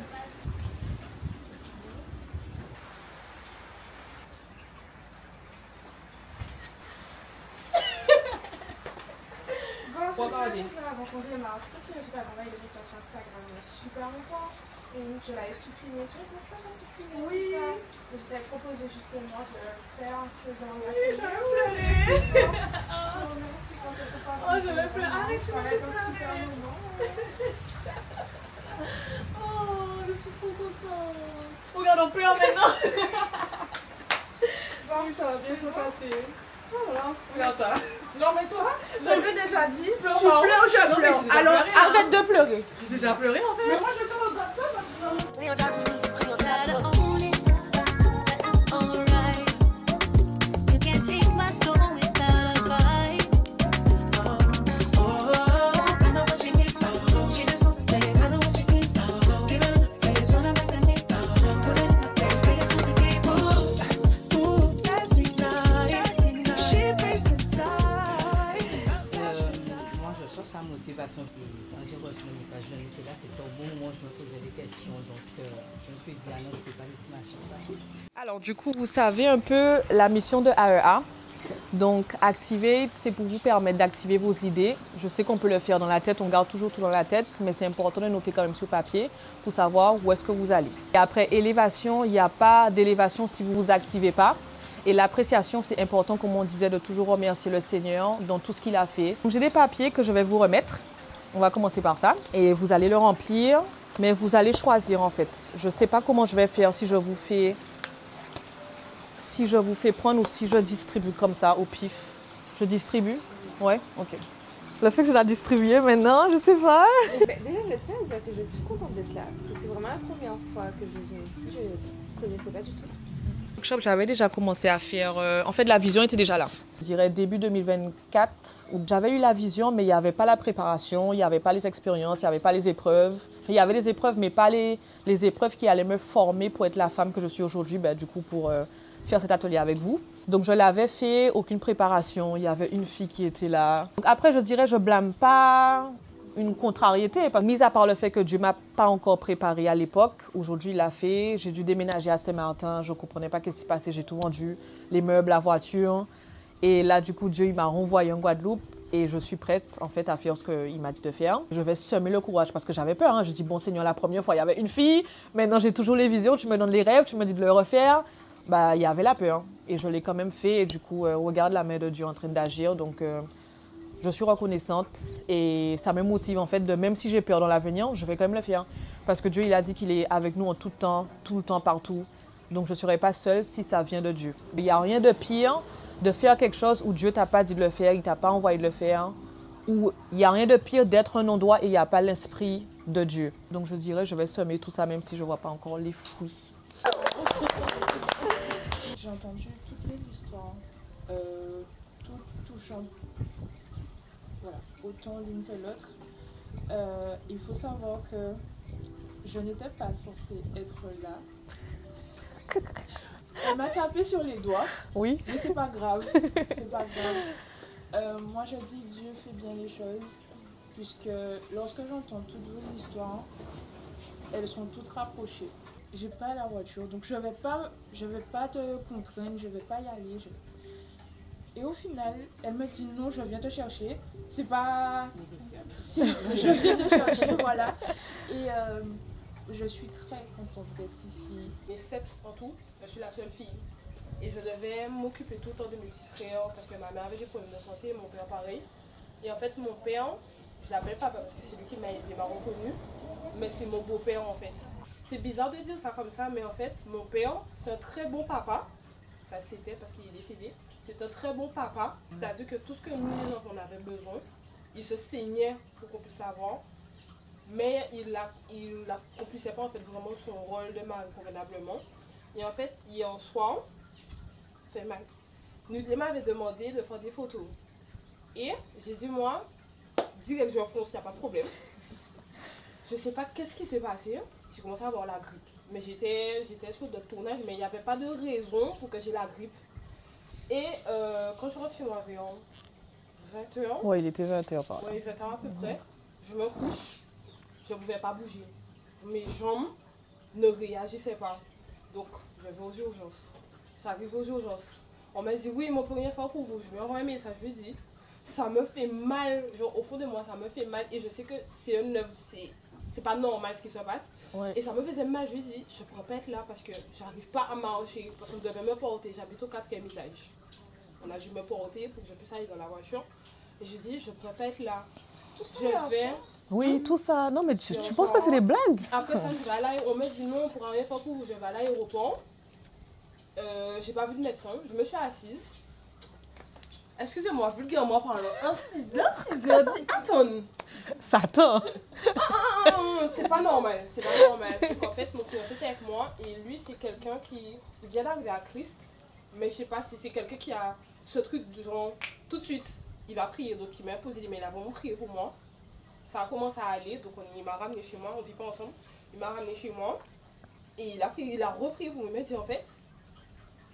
Bon, c'est ça, nous avons rencontré Mars. Si je ne sais pas, on a eu des messages sur Instagram il y a super longtemps. Et je l'avais supprimé. Tu vois, ça pas supprimé oui. Ça. Je t'avais proposé justement de faire ce genre de... Oui, j'avais pleuré. Merci quand tu étais partie. Oh, j'avais pleuré. Arrête, ça va être un super moment. Oh, je suis trop contente. Regarde, on pleure maintenant. oui, ça va bien se passer. Voilà. Regarde ça. Non, mais toi, j'avais déjà dit, tu Pleure pleures, pas. je Non, mais pleure. j'ai déjà Alors, pleuré, hein. arrête de pleurer. J'ai déjà pleuré en fait. Mais moi, je te regarde pas parce que... Gotta own it, alright. You can't take my soul without a fight. I know what she needs. She just wants a fame. I know what she needs. Give her a face, run her back to me. Put it in the place, make it sound to keep. Ooh, every night. She breaks inside. Moi, je cherche la motivation. Et quand j'ai reçu le message de Nutella, c'était au bon moment où je me posais des questions. Donc, je me suis dit, ah non, je ne peux pas laisser ma chance passer. Alors du coup, vous savez un peu la mission de AEA. Donc Activate, c'est pour vous permettre d'activer vos idées. Je sais qu'on peut le faire dans la tête, on garde toujours tout dans la tête, mais c'est important de noter quand même sur papier pour savoir où est-ce que vous allez. Et après élévation, il n'y a pas d'élévation si vous ne vous activez pas. Et l'appréciation, c'est important, comme on disait, de toujours remercier le Seigneur dans tout ce qu'il a fait. Donc j'ai des papiers que je vais vous remettre. On va commencer par ça. Et vous allez le remplir, mais vous allez choisir en fait. Je ne sais pas comment je vais faire, si je vous fais prendre ou si je distribue comme ça au pif. Je distribue? Ouais, ok. Le fait que je la distribue maintenant, je sais pas. Déjà, le tien, je suis contente d'être là. Parce que c'est vraiment la première fois que je viens ici. Je ne connaissais pas du tout. Workshop, j'avais déjà commencé à faire... en fait, la vision était déjà là. Je dirais début 2024. J'avais eu la vision, mais il n'y avait pas la préparation, il n'y avait pas les expériences, il n'y avait pas les épreuves. Enfin, il y avait les épreuves, mais pas les épreuves qui allaient me former pour être la femme que je suis aujourd'hui, du coup, pour faire cet atelier avec vous. Donc, je l'avais fait, aucune préparation. Il y avait une fille qui était là. Donc, après, je dirais, je blâme pas une contrariété, mis à part le fait que Dieu ne m'a pas encore préparé à l'époque. Aujourd'hui, il l'a fait. J'ai dû déménager à Saint-Martin. Je ne comprenais pas ce qui se passait. J'ai tout vendu, les meubles, la voiture. Et là, du coup, Dieu il m'a renvoyé en Guadeloupe. Et je suis prête, en fait, à faire ce qu'il m'a dit de faire. Je vais semer le courage parce que j'avais peur. Hein. Je dis, bon, Seigneur, la première fois, il y avait une fille. Maintenant, j'ai toujours les visions. Tu me donnes les rêves. Tu me dis de le refaire. Il y avait la peur. Et je l'ai quand même fait. Et du coup, regarde la main de Dieu en train d'agir. Donc... je suis reconnaissante et ça me motive en fait de même si j'ai peur dans l'avenir, je vais quand même le faire. Parce que Dieu, il a dit qu'il est avec nous en tout le temps, partout. Donc je ne serai pas seule si ça vient de Dieu. Il n'y a rien de pire de faire quelque chose où Dieu ne t'a pas dit de le faire, il ne t'a pas envoyé de le faire. Ou il n'y a rien de pire d'être un non-droit et il n'y a pas l'esprit de Dieu. Donc je dirais, je vais semer tout ça même si je ne vois pas encore les fruits. J'ai entendu toutes les histoires, toutes touchantes. Voilà, autant l'une que l'autre. Il faut savoir que je n'étais pas censée être là. Elle m'a tapé sur les doigts. Oui. Mais c'est pas grave. C'est pas grave. Moi, je dis Dieu fait bien les choses. Puisque lorsque j'entends toutes vos histoires, elles sont toutes rapprochées. J'ai pas la voiture, donc je vais pas te contraindre, je vais pas y aller. Et au final, elle me dit non, je viens te chercher. C'est pas négociable. Je viens te chercher, voilà. Et je suis très contente d'être ici. Et 7 en tout, je suis la seule fille. Et je devais m'occuper tout le temps de mes petits frères parce que ma mère avait des problèmes de santé, mon père pareil. Et en fait, mon père, je l'appelle papa parce que c'est lui qui m'a aidé, m'a reconnu. Mais c'est mon beau-père en fait. C'est bizarre de dire ça comme ça, mais en fait, mon père, c'est un très bon papa. Enfin, c'était parce qu'il est décédé. C'est un très bon papa. C'est-à-dire que tout ce que nous, les enfants, on avait besoin, il se saignait pour qu'on puisse l'avoir. Mais il n'accomplissait pas en fait vraiment son rôle de mari convenablement. Et en fait, hier soir, Nutella m'avait demandé de faire des photos. Et j'ai dit, moi, direct, je fonce, il n'y a pas de problème. Je ne sais pas qu'est-ce qui s'est passé. J'ai commencé à avoir la grippe. Mais j'étais sur le tournage, mais il n'y avait pas de raison pour que j'ai la grippe. Et quand je rentre chez moi vers 20h, Oui, il était 20h par là. ouais, 20h à peu près, je me couche, je ne pouvais pas bouger. Mes jambes ne réagissaient pas. Donc, je vais aux urgences. J'arrive aux urgences. On m'a dit, oui, mon premier fois pour vous. Je lui ai envoyé un message, je lui ai dit, ça me fait mal. Genre, au fond de moi, ça me fait mal. Et je sais que c'est pas normal ce qui se passe. Ouais. Et ça me faisait mal. Je lui ai dit, je ne pourrais pas être là parce que j'arrive pas à marcher. Parce qu'on devait me porter. J'habite au 4e étage. On a dû me porter pour que je puisse aller dans la voiture. Et je lui ai dit, je ne pourrais pas être là. Je vais. Oui, tout ça. Non, mais tu penses que c'est des blagues? Après ça, on me dit non, pour arriver pour vous, je vais à l'aéroport. j'ai pas vu de médecin, je me suis assise. Excusez-moi, vulgairement parlant, un 6h dit attends. Satan. C'est pas normal. C'est qu'en fait, mon fiancé était avec moi et lui, c'est quelqu'un qui vient d'arriver à Christ, mais je sais pas si c'est quelqu'un qui a ce truc du genre, tout de suite, il va prier. Donc, il m'a posé les mains, il a vraiment prié pour moi. Ça a commencé à aller, donc il m'a ramené chez moi, on vit pas ensemble. Il m'a ramené chez moi et il a repris pour me dire en fait.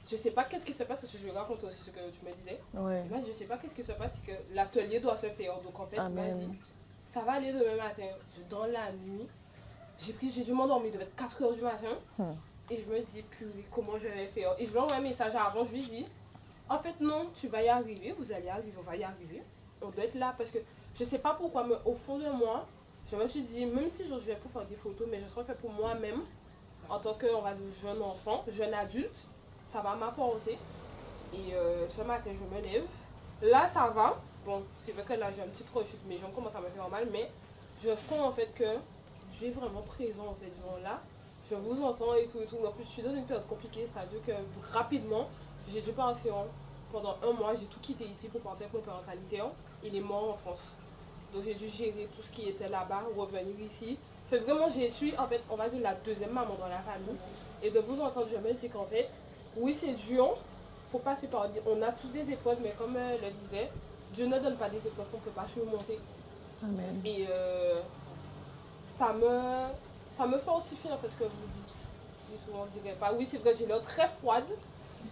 Je sais pas qu'est-ce qui se passe, parce que je lui raconte aussi ce que tu me disais. Ouais. Moi, je sais pas qu'est-ce qui se passe, c'est que l'atelier doit se faire. Donc en fait, vas-y, ça va aller demain matin. Dans la nuit, j'ai dû m'endormir, il devait être 4h du matin. Et je me dis, purée, comment je vais faire? Et je lui envoie un message avant, je lui dis, en fait non, tu vas y arriver, vous allez arriver, on va y arriver. On doit être là, parce que je sais pas pourquoi, mais au fond de moi, je me suis dit, même si je vais pour faire des photos, mais je serai fait pour moi-même, en tant que, on va dire, jeune enfant, jeune adulte. Ça va m'apporter. Et ce matin, je me lève. Là, ça va. Bon, c'est vrai que là, j'ai un petit rechute. Mes jambes commencent à me faire mal. Mais je sens en fait que Dieu est vraiment présent en fait. Genre là, je vous entends et tout et tout. En plus, je suis dans une période compliquée. C'est-à-dire que rapidement, j'ai dû partir pendant 1 mois. J'ai tout quitté ici pour partir avec mon père en sanitaire. Il est mort en France. Donc, j'ai dû gérer tout ce qui était là-bas, revenir ici. Fait vraiment, je suis en fait, on va dire, la deuxième maman dans la famille. Et de vous entendre, je me dis qu'en fait, oui, c'est dur, faut passer par. On a tous des épreuves, mais comme le disait, Dieu ne donne pas des épreuves qu'on ne peut pas surmonter. Amen. Et ça me fortifie en fait ce que vous dites. Et souvent, on dirait pas. Oui, c'est vrai, j'ai l'air très froide,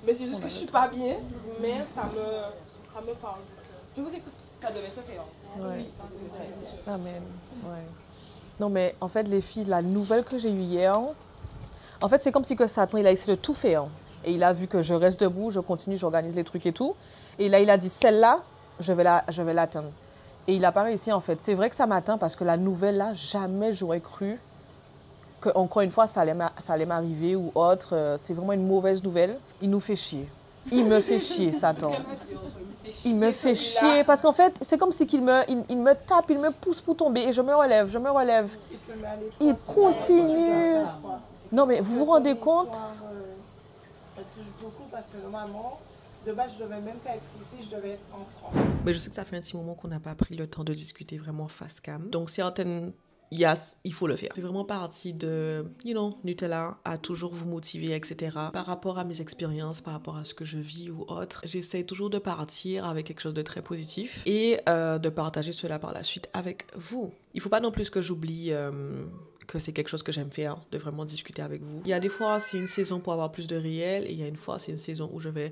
mais c'est juste que je suis pas bien, mais ça me parle. Je vous écoute. Ça devait se faire. Ouais. Oui, ça devait se faire. Amen. Ouais. Non, mais en fait, les filles, la nouvelle que j'ai eue hier, en fait, c'est comme si que Satan, il a essayé de tout faire. Et il a vu que je reste debout, je continue, j'organise les trucs et tout. Et là, il a dit, celle-là, je vais l'atteindre. Et il n'a pas réussi, en fait. C'est vrai que ça m'atteint parce que la nouvelle, là, jamais j'aurais cru que, encore une fois, ça allait m'arriver ou autre. C'est vraiment une mauvaise nouvelle. Il nous fait chier. Il me fait chier, Satan. Il me fait chier parce qu'en fait, c'est comme si il me tape, il me pousse pour tomber et je me relève. Il continue. Non, mais vous vous rendez compte? Elle touche beaucoup parce que normalement, de base, je ne devais même pas être ici, je devais être en France. Mais je sais que ça fait un petit moment qu'on n'a pas pris le temps de discuter vraiment face cam. Donc, il faut le faire. C'est vraiment partie de, Nutella, à toujours vous motiver, etc. Par rapport à mes expériences, par rapport à ce que je vis ou autre, j'essaie toujours de partir avec quelque chose de très positif et de partager cela par la suite avec vous. Il ne faut pas non plus que j'oublie que c'est quelque chose que j'aime faire, de vraiment discuter avec vous. Il y a des fois, c'est une saison pour avoir plus de réel, et il y a une fois, c'est une saison où je vais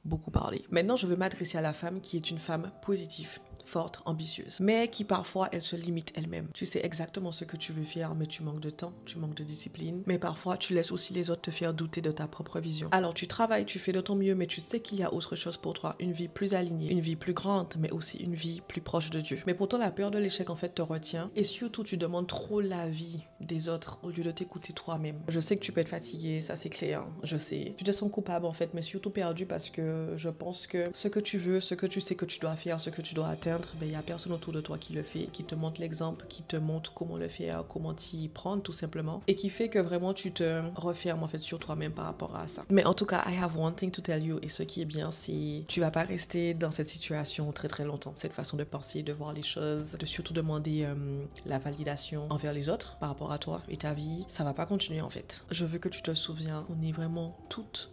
beaucoup parler. Maintenant, je veux m'adresser à la femme qui est une femme positive, forte, ambitieuse, mais qui parfois, elle se limite elle-même. Tu sais exactement ce que tu veux faire, mais tu manques de temps, tu manques de discipline, mais parfois, tu laisses aussi les autres te faire douter de ta propre vision. Alors, tu travailles, tu fais de ton mieux, mais tu sais qu'il y a autre chose pour toi, une vie plus alignée, une vie plus grande, mais aussi une vie plus proche de Dieu. Mais pourtant, la peur de l'échec, en fait, te retient, et surtout, tu demandes trop l'avis des autres au lieu de t'écouter toi-même. Je sais que tu peux être fatigué, ça c'est clair, je sais. Tu te sens coupable, en fait, mais surtout perdu parce que je pense que ce que tu veux, ce que tu sais que tu dois faire, ce que tu dois atteindre, il n'y a personne autour de toi qui le fait, qui te montre l'exemple, qui te montre comment le faire, comment t'y prendre tout simplement, et qui fait que vraiment tu te refermes en fait sur toi-même par rapport à ça. Mais en tout cas, I have one thing to tell you, et ce qui est bien, c'est tu vas pas rester dans cette situation très très longtemps, cette façon de penser, de voir les choses, de surtout demander la validation envers les autres par rapport à toi et ta vie, ça va pas continuer en fait. Je veux que tu te souviens, on est vraiment toutes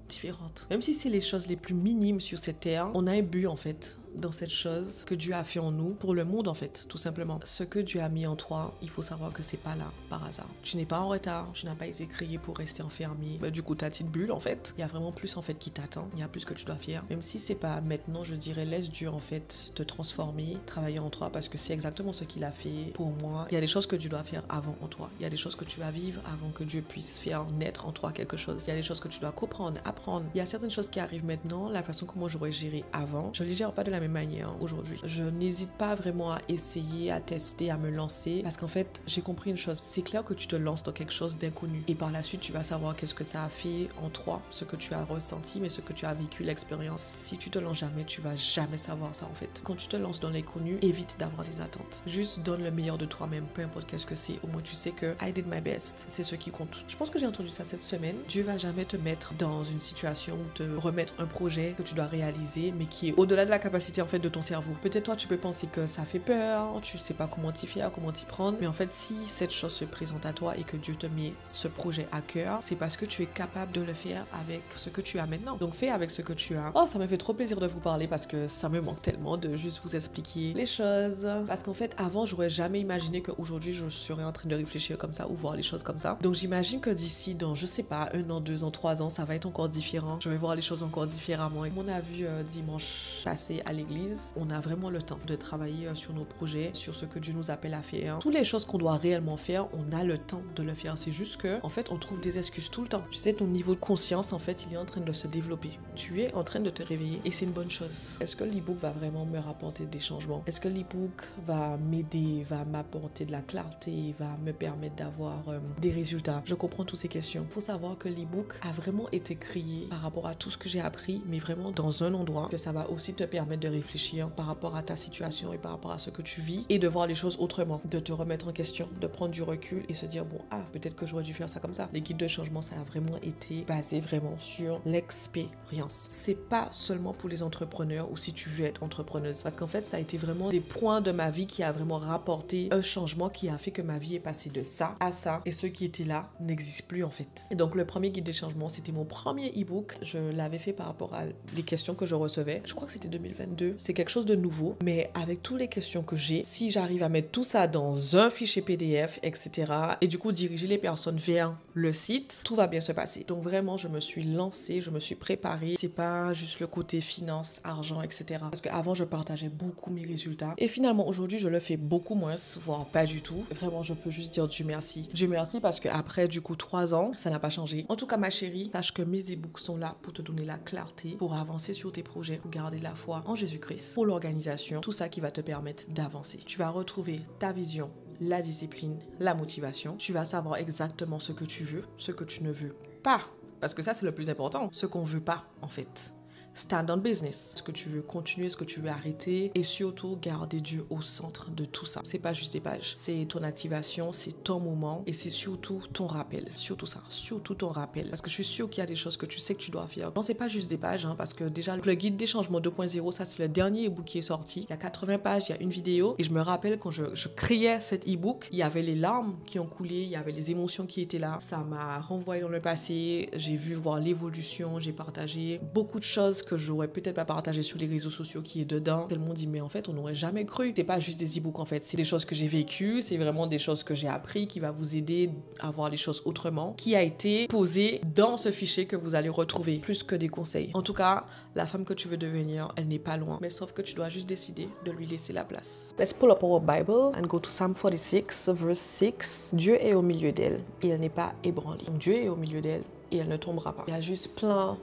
différentes. Même si c'est les choses les plus minimes sur cette terre, on a un but en fait dans cette chose que Dieu a fait en nous pour le monde en fait, tout simplement. Ce que Dieu a mis en toi, il faut savoir que c'est pas là par hasard. Tu n'es pas en retard, tu n'as pas été créé pour rester enfermé. Du coup, ta petite bulle en fait, il y a vraiment plus en fait qui t'attend, il y a plus que tu dois faire. Même si c'est pas maintenant, je dirais laisse Dieu en fait te transformer, travailler en toi parce que c'est exactement ce qu'il a fait pour moi. Il y a des choses que tu dois faire avant en toi. Il y a des choses que tu vas vivre avant que Dieu puisse faire naître en toi quelque chose. Il y a des choses que tu dois comprendre, apprendre. Il y a certaines choses qui arrivent maintenant, la façon comment j'aurais géré avant, je les gère pas de la même même manière aujourd'hui. Je n'hésite pas vraiment à essayer, à tester, à me lancer parce qu'en fait, j'ai compris une chose. C'est clair que tu te lances dans quelque chose d'inconnu et par la suite, tu vas savoir qu'est-ce que ça a fait en toi, ce que tu as ressenti, mais ce que tu as vécu, l'expérience. Si tu te lances jamais, tu vas jamais savoir ça en fait. Quand tu te lances dans l'inconnu, évite d'avoir des attentes. Juste donne le meilleur de toi-même, peu importe qu'est-ce que c'est. Au moins, tu sais que I did my best. C'est ce qui compte. Je pense que j'ai entendu ça cette semaine. Dieu va jamais te mettre dans une situation où te remettre un projet que tu dois réaliser, mais qui est au-delà de la capacité en fait de ton cerveau. Peut-être toi, tu peux penser que ça fait peur, tu sais pas comment t'y faire, comment t'y prendre, mais en fait, si cette chose se présente à toi et que Dieu te met ce projet à cœur, c'est parce que tu es capable de le faire avec ce que tu as maintenant. Donc, fais avec ce que tu as. Oh, ça me fait trop plaisir de vous parler parce que ça me manque tellement de juste vous expliquer les choses. Parce qu'en fait, avant, j'aurais jamais imaginé qu'aujourd'hui, je serais en train de réfléchir comme ça ou voir les choses comme ça. Donc, j'imagine que d'ici, dans, je sais pas, 1 an, 2 ans, 3 ans, ça va être encore différent. Je vais voir les choses encore différemment. Et on a vu dimanche passé à l'église, on a vraiment le temps de travailler sur nos projets, sur ce que Dieu nous appelle à faire. Toutes les choses qu'on doit réellement faire, on a le temps de le faire. C'est juste que, en fait, on trouve des excuses tout le temps. Tu sais, ton niveau de conscience, en fait, il est en train de se développer. Tu es en train de te réveiller et c'est une bonne chose. Est-ce que l'e-book va vraiment me rapporter des changements? Est-ce que l'e-book va m'aider, va m'apporter de la clarté, va me permettre d'avoir des résultats? Je comprends toutes ces questions. Il faut savoir que l'e-book a vraiment été créé par rapport à tout ce que j'ai appris, mais vraiment dans un endroit que ça va aussi te permettre de réfléchir par rapport à ta situation et par rapport à ce que tu vis et de voir les choses autrement, de te remettre en question, de prendre du recul et se dire bon, peut-être que j'aurais dû faire ça comme ça. Les guides de changement, ça a vraiment été basé vraiment sur l'expérience. C'est pas seulement pour les entrepreneurs ou si tu veux être entrepreneuse, parce qu'en fait, ça a été vraiment des points de ma vie qui a vraiment rapporté un changement qui a fait que ma vie est passée de ça à ça et ce qui était là n'existe plus en fait. Et donc le premier guide des changements, c'était mon premier e-book. Je l'avais fait par rapport à les questions que je recevais. Je crois que c'était 2022. C'est quelque chose de nouveau, mais avec toutes les questions que j'ai, si j'arrive à mettre tout ça dans un fichier PDF, etc. et du coup diriger les personnes vers le site, tout va bien se passer. Donc vraiment, je me suis lancée, je me suis préparée. C'est pas juste le côté finance, argent, etc. Parce qu'avant, je partageais beaucoup mes résultats. Et finalement, aujourd'hui, je le fais beaucoup moins, voire pas du tout. Vraiment, je peux juste dire Dieu merci. Dieu merci parce qu'après, du coup, 3 ans, ça n'a pas changé. En tout cas, ma chérie, sache que mes e-books sont là pour te donner la clarté, pour avancer sur tes projets, pour garder la foi en Jésus-Christ, pour l'organisation, tout ça qui va te permettre d'avancer. Tu vas retrouver ta vision, la discipline, la motivation. Tu vas savoir exactement ce que tu veux, ce que tu ne veux pas. Parce que ça, c'est le plus important. Ce qu'on veut pas, en fait. Stand on business. Est-ce que tu veux continuer, est-ce que tu veux arrêter? Et surtout, garder Dieu au centre de tout ça. C'est pas juste des pages. C'est ton activation, c'est ton moment et c'est surtout ton rappel. Surtout ça. Surtout ton rappel. Parce que je suis sûre qu'il y a des choses que tu sais que tu dois faire. Non, c'est pas juste des pages, parce que déjà, le guide des changements 2.0, ça, c'est le dernier e-book qui est sorti. Il y a 80 pages, il y a une vidéo. Et je me rappelle quand je créais cet e-book, il y avait les larmes qui ont coulé, il y avait les émotions qui étaient là. Ça m'a renvoyé dans le passé. J'ai vu voir l'évolution, j'ai partagé beaucoup de choses que j'aurais peut-être pas partagé sur les réseaux sociaux qui est dedans. Tout le monde dit mais en fait on n'aurait jamais cru. C'est pas juste des e-books en fait, c'est des choses que j'ai vécues, c'est vraiment des choses que j'ai appris qui va vous aider à voir les choses autrement, qui a été posé dans ce fichier que vous allez retrouver, plus que des conseils. En tout cas, la femme que tu veux devenir, elle n'est pas loin, mais sauf que tu dois juste décider de lui laisser la place. Let's pull up our Bible and go to Psalm 46 verse 6. Dieu est au milieu d'elle et elle n'est pas ébranlée. Donc, Dieu est au milieu d'elle et elle ne tombera pas. Il y a juste plein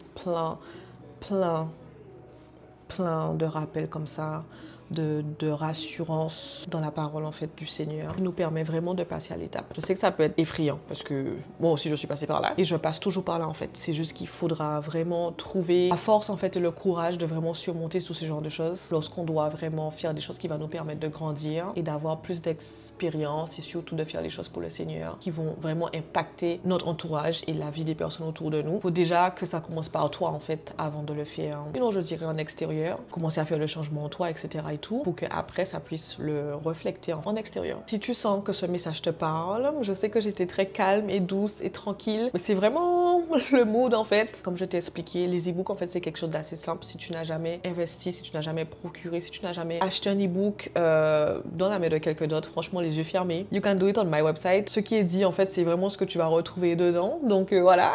de rappels comme ça, de rassurance dans la parole en fait du Seigneur, qui nous permet vraiment de passer à l'étape. Je sais que ça peut être effrayant parce que moi aussi je suis passée par là et je passe toujours par là en fait. C'est juste qu'il faudra vraiment trouver la force en fait et le courage de vraiment surmonter tout ce genre de choses lorsqu'on doit vraiment faire des choses qui vont nous permettre de grandir et d'avoir plus d'expérience et surtout de faire les choses pour le Seigneur qui vont vraiment impacter notre entourage et la vie des personnes autour de nous. Il faut déjà que ça commence par toi en fait avant de le faire. Sinon je dirais en extérieur, commencer à faire le changement en toi, etc. pour que après ça puisse le refléter en extérieur. Si tu sens que ce message te parle, je sais que j'étais très calme et douce et tranquille, mais c'est vraiment le mood en fait. Comme je t'ai expliqué, les e-books en fait c'est quelque chose d'assez simple. Si tu n'as jamais investi, si tu n'as jamais procuré, si tu n'as jamais acheté un e-book dans la main de quelqu'un d'autre, franchement les yeux fermés, you can do it on my website. Ce qui est dit en fait c'est vraiment ce que tu vas retrouver dedans, donc voilà.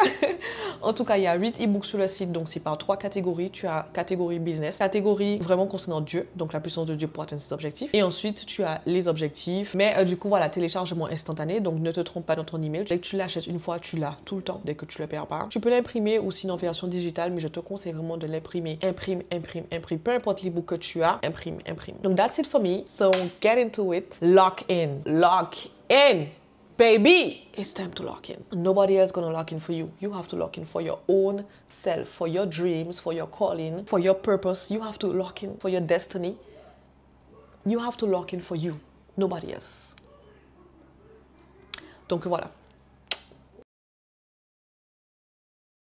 En tout cas il y a 8 e-books sur le site, donc c'est par 3 catégories. Tu as catégorie business, catégorie vraiment concernant Dieu, donc la puissance de Dieu pour atteindre ses objectifs. Et ensuite, tu as les objectifs. Mais du coup, voilà, téléchargement instantané. Donc, ne te trompe pas dans ton email. Dès que tu l'achètes une fois, tu l'as tout le temps, dès que tu le perds. pas. Tu peux l'imprimer ou sinon en version digitale, mais je te conseille vraiment de l'imprimer. Imprime. Peu importe l'ebook que tu as, imprime. Donc that's it for me. So get into it. Lock in. Baby, it's time to lock in. Nobody else gonna lock in for you. You have to lock in for your own self, for your dreams, for your calling, for your purpose. You have to lock in for your destiny. You have to lock in for you. Nobody else. Donc voilà.